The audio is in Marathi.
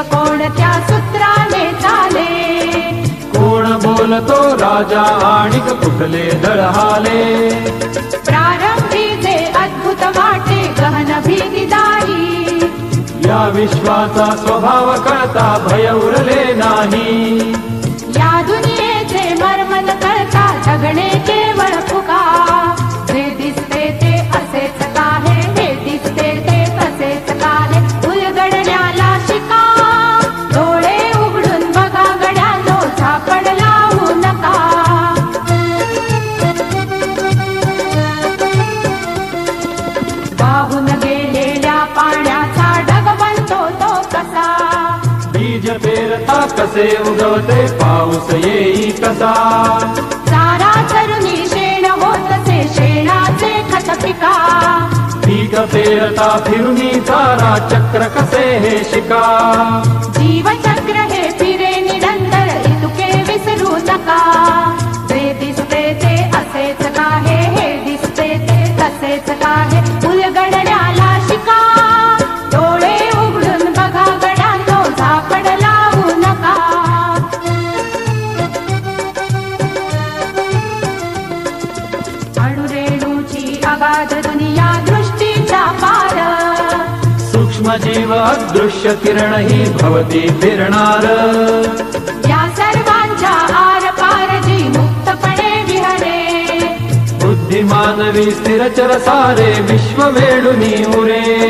कोणत्या सूत्राने चाले? कोण बोलतो राजा आणिक कुठले दळहाले? प्रारंभी जे अद्भुत वाटे गहन भीतीदायी, या विश्वाचा स्वभाव कळता भय उरले नाही. या दुनियेचे मर्म न कळता जगणे केवळ फुका. जे दिसते ते असेच काहे, हे दिसते ते तसेच काहे, उलगडण्याला शिका. डोळे उघडून बघा गड्यानो, झापड लावू नका. वाहून गेलेल्या पाण्याचा ढग बनतो तो कसा? बीज पेरता कसे उगवते पाऊस येई कसा? चारा चरुनी शेण होतसे शेणाचे खत पिका. पीक पेरता फिरुनी चारा चक्र कसे हे शिका? जीवचक्र हे फिरे निरंतर, इतुके विसरू नका. जे दिसते ते असेच काहे, हे दिसते ते तसेच काहे, उलगडण्याला शिका. डोळे उघडून बघा गड्यांनो, झापड लावू नका. अणुरेणूची अगाध दुनिया दृष्टीचा पार, सूक्ष्म जीव अदृश्य किरण ही भवती फिरणार. या सर्वांच्या आर पार जी मुक्तपणे विहरे. बुद्धिमानवी स्थिरचर सारे विश्व वेडुनी उरे.